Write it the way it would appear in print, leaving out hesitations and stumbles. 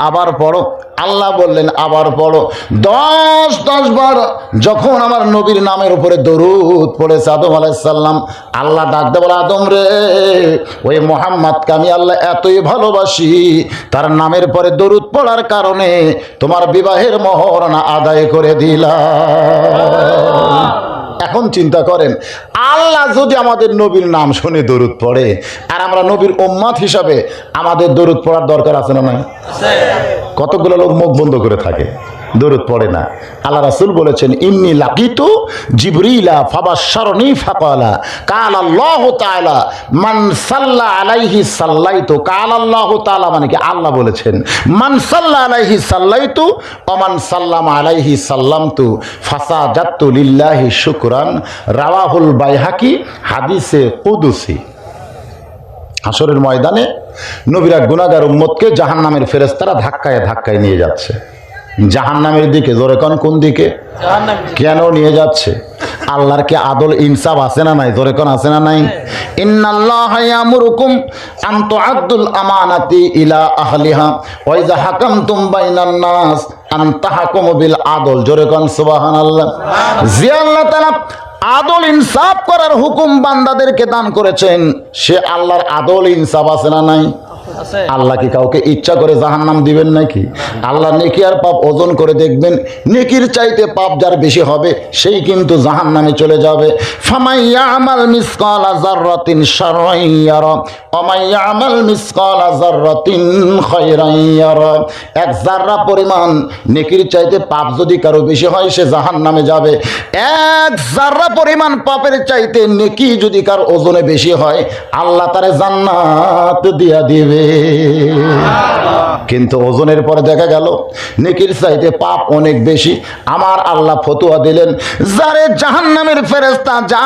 আবার পড়ো। আল্লাহ বললেন আবার পড়ো। 10 বার যখন আমার নবীর নামের উপরে দরুদ পড়েছে আদম আলাইহিস সালাম, আল্লাহ ডাকতে বলে, আদম রে, ওই মুহাম্মদকে আমি আল্লাহ এতই ভালোবাসি, তার নামের পরে দরুদ পড়ার কারণে তোমার বিবাহের মহরনা আদায় করে দিলাম। এখন চিন্তা করেন, আল্লাহ যদি আমাদের নবীর নাম শুনে দরুদ পড়ে, আর আমরা নবীর উম্মত হিসাবে আমাদের দরুদ পড়ার দরকার আছে না নাই? কতগুলো লোক মুখ বন্ধ করে থাকে, দরুদ পড়ে না। আল্লাহ রাসূল বলেছেন, ইন্নী লাকিতু জিবরিলা ফাবাশশারনি ফাকালা কাল আল্লাহু তাআলা মান সাল্লা আলাইহি সাল্লাইতু। কাল আল্লাহু তাআলা মানে কি? আল্লাহ বলেছেন, মান সাল্লা আলাইহি সাল্লাইতু ওয়া মান সাল্লামা আলাইহি সাল্লামতু ফাসাজাতু লিল্লাহি শুকরান। রাওয়াহুল বাইহাকি, হাদিসে কুদসি। হাসরের ময়দানে নবীরা গুনাহগার উম্মতকে জাহান্নামের ফেরেশতারা ধাক্কায় ধাক্কায় নিয়ে যাচ্ছে জাহান্নামের দিকে। জোরে কোন, কোন দিকে? কেন নিয়ে যাচ্ছে? আল্লাহর কি আদল ইনসাফ আছে না নাই? জোরে কোন, আছে না নাই? ইন্নাল্লাহা ইয়ামুরুকুম আন তুআদ্দুল আমানাতি ইলা আহলিহা ওয়া ইযা হাকামতুম বাইনান নাস আন তাহকুমু বিল আদল। জোরে কোন সুবহানাল্লাহ। জি আল্লাহ তাআলা আদল ইনসাফ করার হুকুম বান্দাদেরকে দান করেছেন। সে আল্লাহর আদল ইনসাফ আছে না নাই? আল্লাহ কি কাউকে ইচ্ছা করে জাহান্নাম দিবেন নাকি? আল্লাহ নেকি আর পাপ ওজন করে দেখবেন, নেকির চাইতে পাপ যার বেশি হবে সেই কিন্তু জাহান্নামে চলে যাবে। ফামাইয়ামাল মিসকালা যাররাতিন শাররান ইয়ারা ওয়া মাইয়ামাল মিসকালা যাররাতিন খায়রান ইয়ারা। এক যাররা পরিমাণ নেকির চাইতে পাপ যদি কারো বেশি হয় সে জাহান্নামে যাবে। এক যাররা পরিমাণ পাপের চাইতে নেকি যদি কারো ওজনে বেশি হয় আল্লাহ তারে জান্নাত দিয়া দিবে। কিন্তু ওজনের পরে দেখা গেল নেকির চাইতে পাপ অনেক বেশি। আমার আল্লাহ ফতোয়া দিলেন, যারে জাহান্নামের ফেরেশতা যা